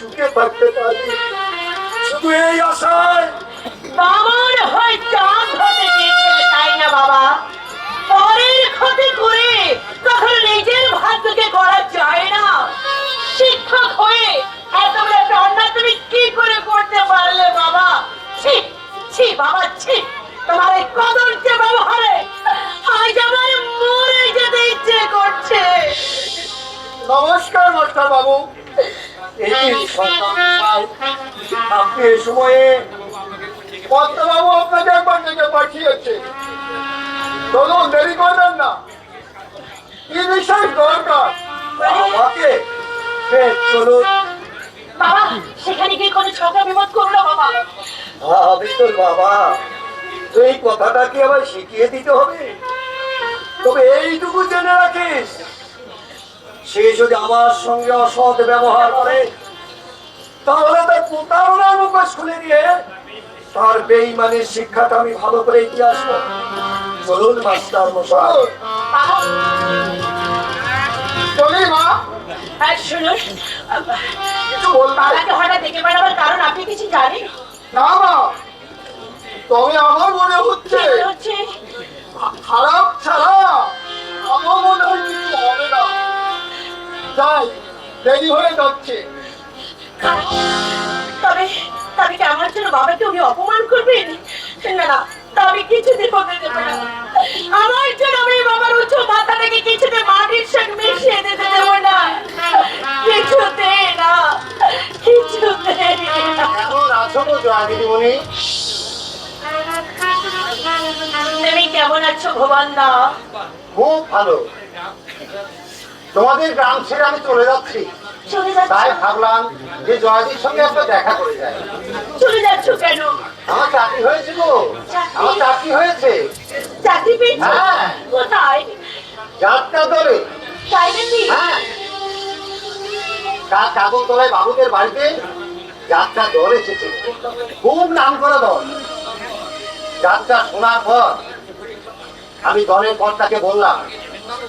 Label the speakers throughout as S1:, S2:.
S1: সুখে থাকতে পারবি, শুধু এই আশায়।
S2: বাবার হয় চাঁদ হতে চেয়েছিল, তাই না বাবা? পরের ক্ষতি করে কখনো নিজের ভাগ্যকে করা যায় না। শিক্ষক হয়ে এত বড় একটা অন্যায় তুমি কি করে করতে পারলে বাবা? ছি ছি বাবা, ছি! তোমার এই কদর্য ব্যবহারে আজ আমার মরে যেতে ইচ্ছে করছে।
S1: নমস্কার মাস্টার বাবু। আপনি এই সময়ে পদ্মবাবু আপনাকে একবার ডেকে পাঠিয়েছে। চলুন, দেরি করবেন না। কি বিশেষ দরকার আমাকে? চলুন।
S2: বাবা, সেখানে গিয়ে কোনো ঝগড়া বিপদ করলো বাবা?
S1: আমি তোর বাবা, এই কথাটা কি আবার শিখিয়ে দিতে হবে? তবে এইটুকু জেনে রাখিস, সে যদি আমার সঙ্গে অসৎ ব্যবহার করে তাহলে তার প্রতারণার মুখোশ খুলে দিয়ে তার বেঈমানের শিক্ষাটা আমি ভালো করে দিয়ে আসবো। চলুন মাস্টার মশাই। চলি মা।
S2: শুনুন,
S1: কিছু বলতে
S2: বাবাকে হঠাৎ দেখে বেড়াবার কারণ আপনি কিছু জানেন?
S1: না মা, তবে আমার মনে হচ্ছে খারাপ ছাড়া আমার মনে হয় কিছু হবে না। যাই, দেরি হয়ে যাচ্ছে।
S2: তবে তবে কি আমার জন্য বাবাকে উনি অপমান করবেন? না না, তবে কিছুতে হতে দেবো না। আমার জন্য আমি বাবার উঁচু মাথা থেকে কিছুতে মাটির সঙ্গে মিশিয়ে দিতে দেবো না। কিছুতে না, কিছুতে না।
S1: কেমন আছো গো জয়া দিদিমণি?
S2: তুমি কেমন আছো ভুবন দা?
S1: খুব ভালো। তোমাদের গ্রাম ছেড়ে আমি চলে যাচ্ছি,
S2: চলে
S1: তাই
S2: যাচ্ছ?
S1: ভাবলাম যে জয়াদির সঙ্গে একবার দেখা করে যায়।
S2: চলে যাচ্ছ কেন?
S1: আমার চাকরি হয়েছে গো, আমার চাকরি হয়েছে।
S2: চাকরি পেয়েছো?
S1: হ্যাঁ।
S2: কোথায়?
S1: যাত্রা দলে।
S2: তাই নাকি?
S1: হ্যাঁ, কাগজ তলায় বাবুদের বাড়িতে যাত্রা দল এসেছে, খুব নাম করা দল। যাত্রা শোনার পর আমি দলের কর্তাকে বললাম,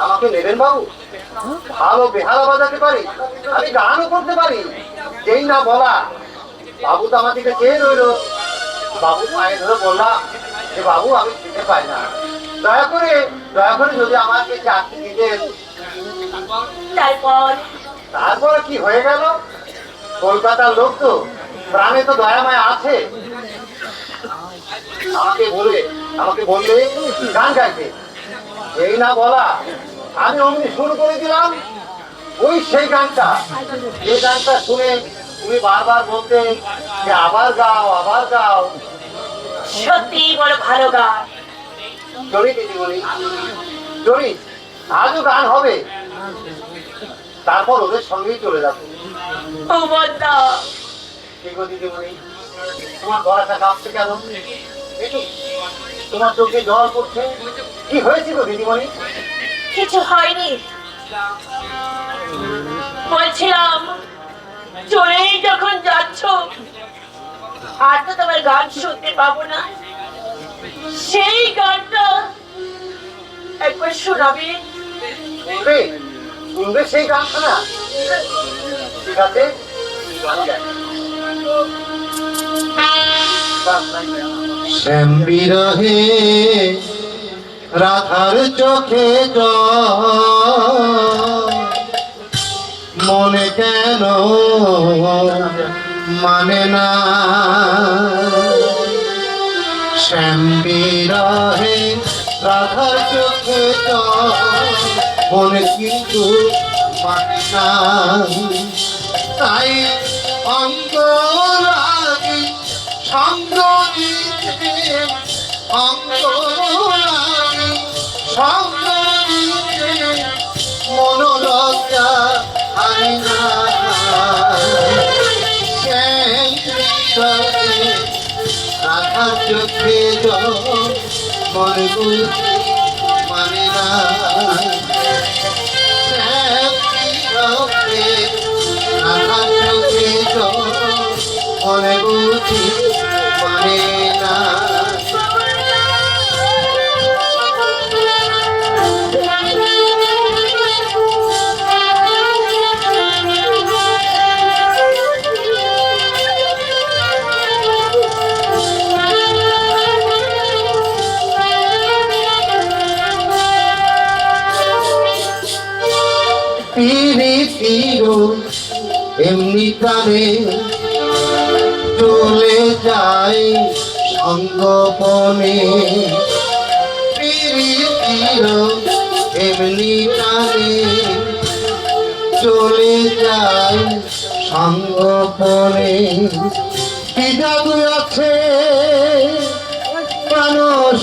S1: আমাকে নেবেন বাবু? ভালো বেহালা বাজাতে পারি, আমি গানও করতে পারি। যেই না বলা, বাবু তো আমার দিকে চেয়ে রইল। বাবু পায়ে ধরে বললাম যে বাবু আমি খেতে পাই না, দয়া করে যদি আমাকে চাকরি দিতেন। তারপর কি হয়ে গেল? কলকাতার লোক তো, প্রাণে তো দয়া মায়া আছে। আমাকে বললে গান গাইতে। এই না বলা, আমি অমনি শুরু করে দিলাম ওই সেই গানটা, যে গানটা শুনে তুমি বারবার বলতে যে আবার গাও, আবার গাও।
S2: সত্যি বড় ভালো গান।
S1: চলি দিদিমণি, চলি, আজও গান হবে। তারপর ওদের সঙ্গেই চলে যাবো। ঠিক আছে দিদিমণি, তোমার গলাটা কাঁপছে কেন? তোমার চোখে জল পড়ছে, কি হয়েছিল দিদিমণি?
S2: কিছু হয়নি, বলছিলাম চলেই যখন যাচ্ছ আর তো তোমার গান শুনতে পাবো না, সেই গানটা একবার শোনাবে?
S1: শুনবে সেই গানটা না? ঠিক আছে, শ্যাম বিরহে রাধার চোখে মনে কেন মানে না? শ্যাম বিরহে রাধার চোখে মনে কিন্তু মানে না। তাই অঙ্গ লাগি সঙ্গ দিতে, অঙ্গ লাগি সঙ্গ দিতে মনোলজ্জা হয় না। রাধার চোখে মনে বুঝি মানে না। রাধার চোখে মনে বুঝি মানে না। পিরিতির এমনি প্রাণে চলে যায় সঙ্গপনে পিরিতির এমনি প্রাণে চলে যায় সঙ্গপনে কি জাদু আছে প্রাণ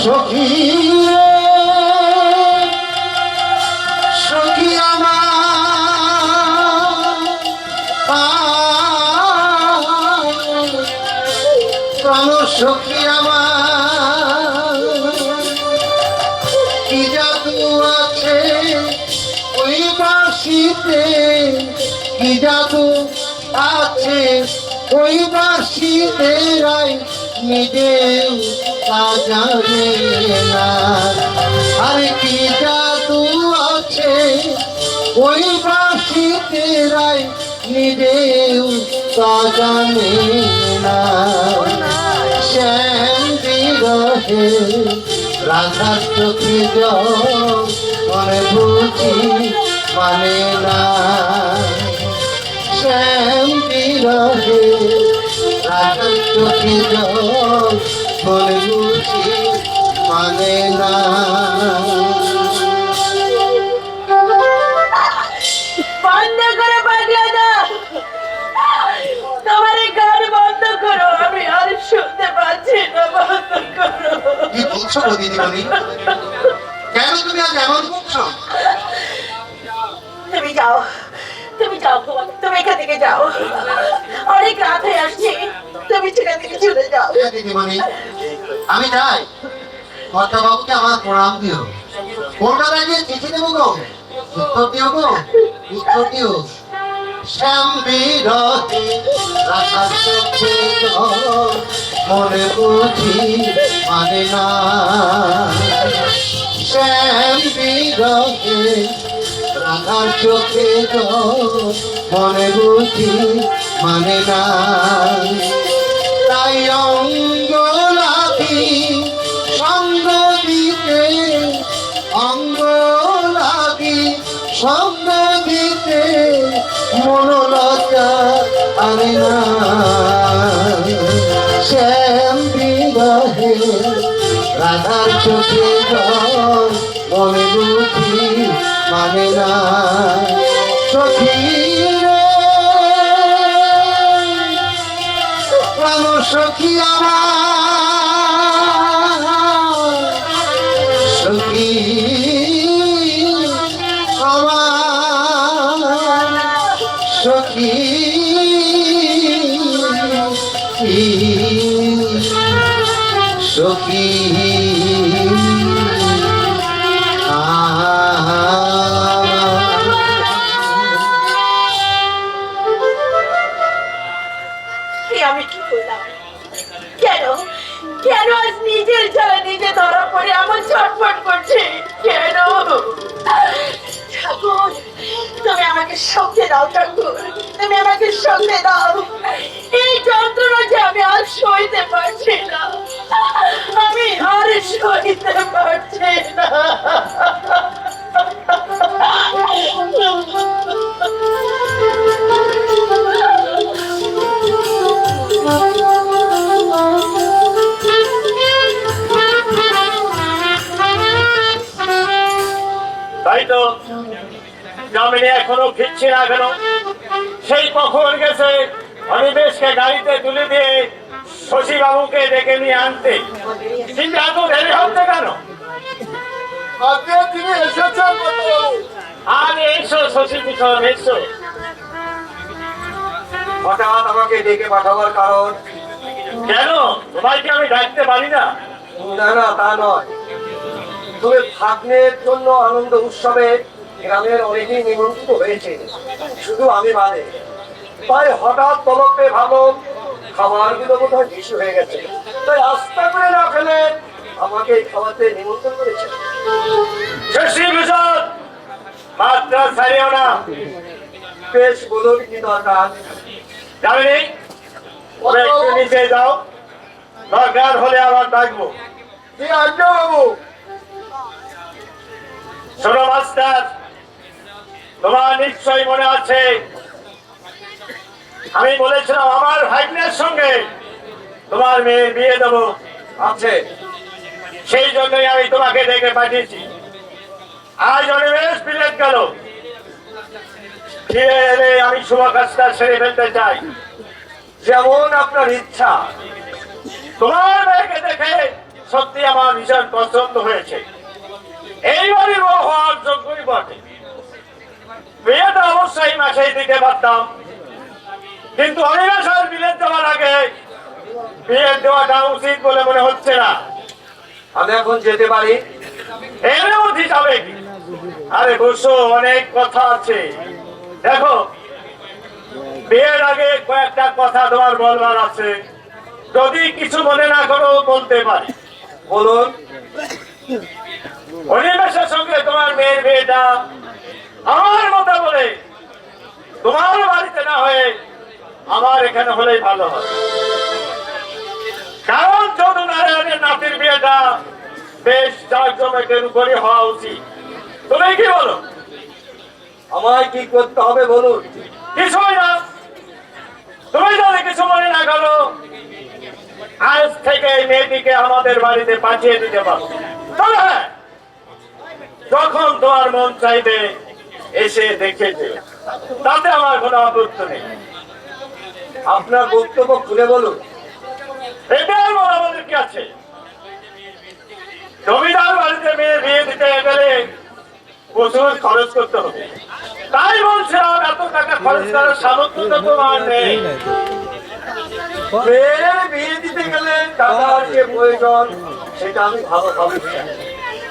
S1: সখী সখী আমার প্রাণ সখী আমার কি জাদু আছে ওই বাঁশিতে কি জাদু আছে ওই বাঁশিতে রাই নিজেও তা জানে না আর কি জাদু আছে ওই বাঁশিতে রাই নিজেও তা জানে না শ্যাম বিরহে রাধার চোখে জল মনে বুঝি মানে না শ্যাম বিরহে রাধার চোখে জল মনে বুঝি মানে না
S2: বন্ধ করো পাগলাদা, তোমার এই গান বন্ধ করো, আমি আর শুনতে পাচ্ছি না, বন্ধ করো।
S1: কি বলছো গো দিদিমণি? কেন তুমি আজ এমন বলছো?
S2: তুমি যাও, তুমি যাও, তুমি এখান থেকে যাও, অনেক রাত হয়ে আসছে, তুমি সেখান থেকে চলে যাও।
S1: হ্যাঁ দিদিমণি, আমি যাই। কর্তা বাবুকে আমার প্রণাম দিও। কলকাতায় গিয়ে চিঠি দেবো গো, উত্তর দিও গো, উত্তর দিও। শ্যাম বিরহে রাখার চোখে জল মনে বুঝি মানে না শ্যাম বিরহে রাখার চোখে জল মনে বুঝি মানে না তাই অঙ্গ লাগি সঙ্গ দিতে অঙ্গ লাগি সঙ্গ দিতে মনোলতা আনে না শ্যাম বিরহে রাধার চোখে জল মনে বুঝি মানে না সখী রে প্রাণ সখী আমার সখী আমার সখী সখী
S2: আমি কি করলাম? কেন কেন আজ নিজের জ্বালা নিজে ধরা পড়ে আমার ছটফট করছে কেন? ঠাকুর, তুমি আমাকে শক্তি দাও, ঠাকুর তুমি আমাকে শক্তি দাও। এই যন্ত্রণা যে আমি আর সইতে পারছি না, আমি আর সইতে পারছি না।
S3: তাই তো জামিনী এখনো ফিরছে না কেন? সেই কখন গেছে অনিমেষকে গাড়িতে তুলে দিয়ে শশীবাবুকে ডেকে নিয়ে আনতে, কিন্তু এত দেরি হচ্ছে কেন?
S1: আজকে তিনি এসেছেন
S3: আর এসো শশীভূষণ, এসো।
S1: হঠাৎ আমাকে ডেকে পাঠাবার কারণ?
S3: কেন, তোমাকে আমি ডাকতে পারি না?
S1: না না, তা নয়। তুমি ভাগ্নের জন্য আনন্দ উৎসবে গ্রামের অনেকেই নিমন্ত্রিত হয়েছে, শুধু আমি বাদে। তাই হঠাৎ তলব পেয়ে ভালো খাবার গুলো বোধহয় বেশি হয়ে গেছে, তাই আস্তে করে না ফেলে আমাকে খাওয়াতে নিমন্ত্রণ করেছে।
S3: শশীভূষণ, মাত্রা ছাড়িও না।
S1: বেশ, বলুন কি দরকার?
S3: জামিনী, ওরা একটু নিচে যাও, দরকার হলে আবার ডাকবো।
S1: কি আজ্ঞা বাবু?
S3: শোনো মাস্টার, তোমার নিশ্চয়ই মনে আছে আমি বলেছিলাম আমার ভাগ্নের সঙ্গে তোমার মেয়ের বিয়ে দেবো।
S1: আছে
S3: সেই জন্যই আমি তোমাকে ডেকে পাঠিয়েছি। আজ অনিমেষ বিলেত গেল, ফিরে এলে আমি শুভ কাজটা সেরে ফেলতে চাই।
S1: যেমন আপনার ইচ্ছা।
S3: তোমার মেয়েকে দেখে সত্যি আমার ভীষণ পছন্দ হয়েছে। এইবারই ও হওয়ার যোগ্যই বটে। বিয়েটা অবশ্যই মাসেই দিতে পারতাম, কিন্তু অনিমেষের বিলেত যাওয়ার আগে বিয়ে দেওয়াটা উচিত বলে মনে হচ্ছে না।
S1: আমি এখন যেতে পারি?
S3: এর মধ্যে যাবে কি? আরে বসো, অনেক কথা আছে। দেখো, বিয়ের আগে কয়েকটা কথা তোমার বলবার আছে, যদি কিছু মনে না করো বলতে পারি।
S1: বলুন।
S3: অনিমেষের সঙ্গে তোমার মেয়ের বিয়েটা আমার মতো বলে তোমার বাড়িতে না হয়ে আমার এখানে হলেই ভালো হয়। কারণ যদু নারায়ণের নাতির বিয়েটা বেশ জাঁকজমকের উপরই হওয়া উচিত। তুমি কি বলো?
S1: আমায় কি করতে হবে বলুন?
S3: কিছুই না, তুমি যদি কিছু মনে না করো আজ থেকে এই মেয়েটিকে আমাদের বাড়িতে পাঠিয়ে দিতে পারো। তবে হ্যাঁ, যখন তোমার মন চাইবে এসে দেখে যেও, তাতে আমার কোনো আপত্তি নেই।
S1: আপনার বক্তব্য খুলে বলুন।
S3: এটা আর আমাদের কি আছে? জমিদার বাড়িতে মেয়ে বিয়ে দিতে গেলে প্রচুর খরচ করতে হবে। তাই বলছিলাম এত টাকা খরচ করার সামর্থ্য তো তোমার নেই।
S1: মেয়ের বিয়ে দিতে গেলে টাকার যে প্রয়োজন সেটা আমি ভালোভাবে জানি।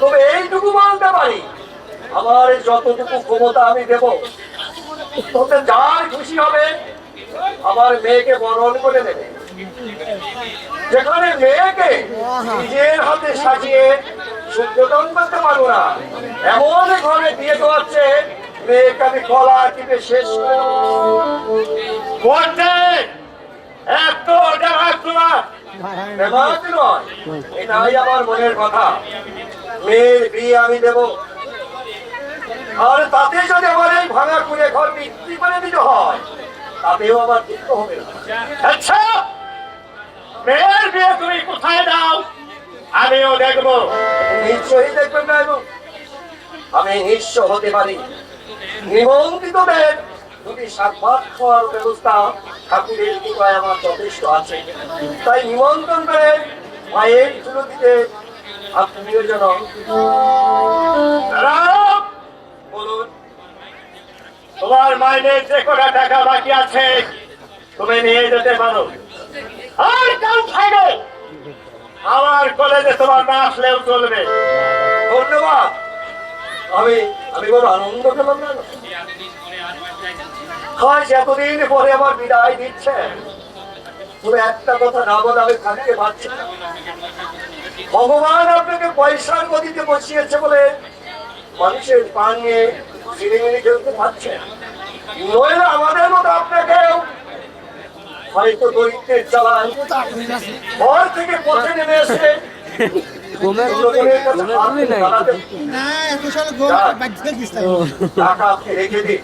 S1: তবে এইটুকু বলতে পারি, আমার যতটুকু ক্ষমতা আমি দেব, তবে যার খুশি হবে আমার মেয়েকে বরণ করে নেবে। যেখানে মেয়েকে নিজের হাতে সাজিয়ে সূর্যদন করতে পারবো না, এমন ঘরে বিয়ে দেওয়াচ্ছে মেয়েকে আমি গলা টিপে শেষ করে দেবো।
S3: বলতে এত টাকা তোমার
S1: বেমাত নয়, এটাই আমার মনের কথা। মেয়ের বিয়ে আমি দেব, আর তাতে যদি আমার এই ভাঙা কুড়ে ঘর বিক্রি করে দিতে হয় তাতেও আমার দুঃখ হবে না।
S3: আচ্ছা, মেয়ের বিয়ে তুমি কোথায় দাও আমিও দেখবো।
S1: নিশ্চয়ই দেখবেন না, এবং আমি নিঃস্ব হতে পারি। নিমন্ত্রিতদের দুটি সাক্ষাৎ খাওয়ার ব্যবস্থা ঠাকুরের কৃপায় আমার যথেষ্ট আছে। তাই নিমন্ত্রণ করে মায়ের চুলো দিতে আপনিও যেন
S3: দাঁড়াও,
S1: বলুন।
S3: তোমার মাইনের যে কটা টাকা বাকি আছে তুমি নিয়ে যেতে পারো। আর কাল থাকবে আমার কলেজে তোমার না আসলেও চলবে।
S1: ধন্যবাদ। আমি আমি বড় আনন্দ পেলাম না। আজ এতদিন পরে আমার বিদায় দিচ্ছেন, তবে একটা কথা না বলে আমি থাকতে পারছি না। ভগবান আপনাকে পয়সার গতিতে বসিয়েছে বলে মানুষের প্রাণ নিয়ে সিনেমিনি খেলতে পারছেন, নইলে আমাদের মতো আপনাকেও হয়তো দরিদ্রের জ্বালায় ঘর থেকে পথে নেমে এসে জনগণের কাছে হাত বাড়াতে টাকা আপনি রেখে দিন।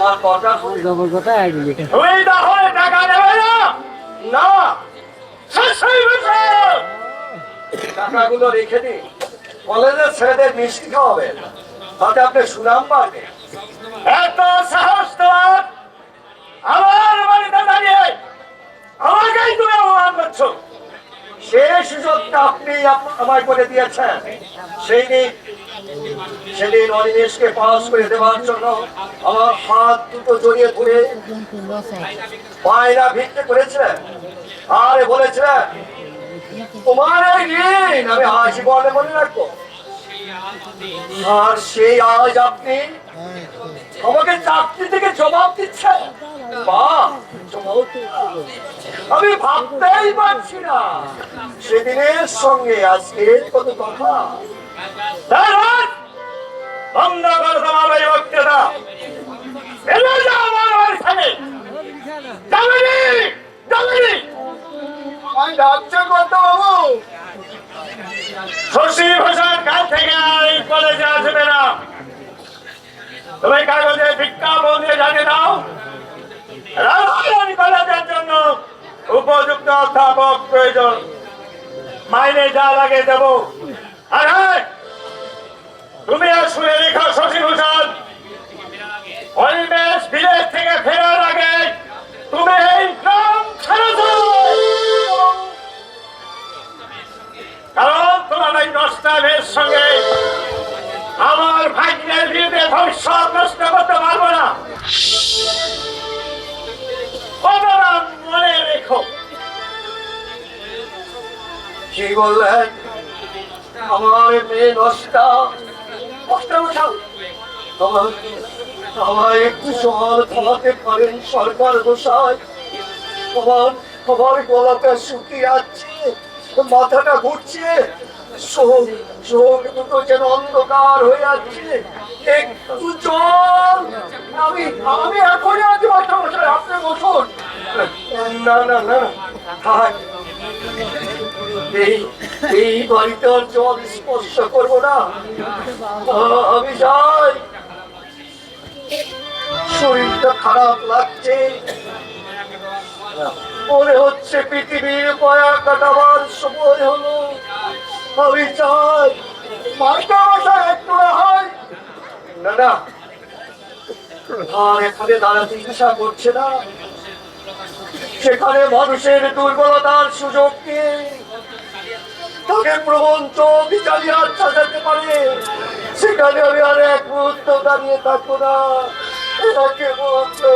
S1: আর কথা
S3: তুমি তাহলে টাকা দেবে না?
S1: না,
S3: শেষই বছর
S1: টাকাগুলো রেখে দিন। কলেজের ছেলেদের মিষ্টি খাওয়াবেন, তাতে আপনি সুনাম পাবেন।
S3: এত সাহস তোমার আমার বাড়িতে দাঁড়িয়ে আমাকেই তুমি অপমান করছো।
S1: সেই সুযোগটা আপনি আমায় করে দিয়েছেন। সেদিন অনিমেষকে পাস করে দেওয়ার জন্য আমার হাত দুটো জড়িয়ে ধরে পায়রা ভিক্ষে করেছিলেন, আর বলেছিলেন তোমার এই ঋণ আমি আজীবনে মনে রাখবো। আর সেই আজ আপনি আমাকে চাকরি থেকে জবাব দিচ্ছেন। বাহ, আমি ভাবতেই পারছি না সেদিনের সঙ্গে আজকের কত কথা।
S3: বন্ধ করো তোমার এই বক্তৃতা। এলে যাও আমার বাড়ি থেকে। যাবেনি, যাবেনি।
S1: ডাকছে কত বাবু?
S3: শশী ভূষণ কাল থেকে আর এই কলেজে আসবে না। তুমি কাগজ যথাপক প্রয়োজন মাইনে যা লাগে দেব। আর হ্যাঁ, তুমি আর শুনে রেখো শশীভূষণ, অনিমেষ বিদেশ থেকে ফেরার আগে তুমি এই গ্রাম ছেড়ে দাও। কারণ তোমার এই নষ্টামের সঙ্গে আমার ভাগ্যের বিরুদ্ধে ভবিষ্যৎ নষ্ট করতে পারবো না। কথাটা মনে রেখো।
S1: কি বললেন? আমার মেয়ে নষ্টা? আমার একটু সময় থামাতে পারেন সরকার গোসাই? আমার গলাটা শুকিয়ে যাচ্ছে, মাথাটা ঘুরছে, চোখ দুটো যেন অন্ধকার হয়ে যাচ্ছে। একটু জল, আমি এখনই আজ মাথা বসাই, আপনি বসুন। না না না, থাক, এই বাড়িতে আর জল স্পর্শ করবো না। আমি যাই, শরীরটা খারাপ লাগছে, মনে হচ্ছে পৃথিবীর মায়া কাটাবার সময় হলো। আমি চাই মাথা বসা একটু হয়। না না, আর এখানে দাঁড়াতে ইচ্ছা করছে না। সেখানে মানুষের দুর্বলতার সুযোগ নিয়ে তাকে প্রবঞ্চ বিচারি আচ্ছা যেতে পারে, সেখানে আমি আর এক মুহূর্ত দাঁড়িয়ে থাকবো না। এটাকে বলতো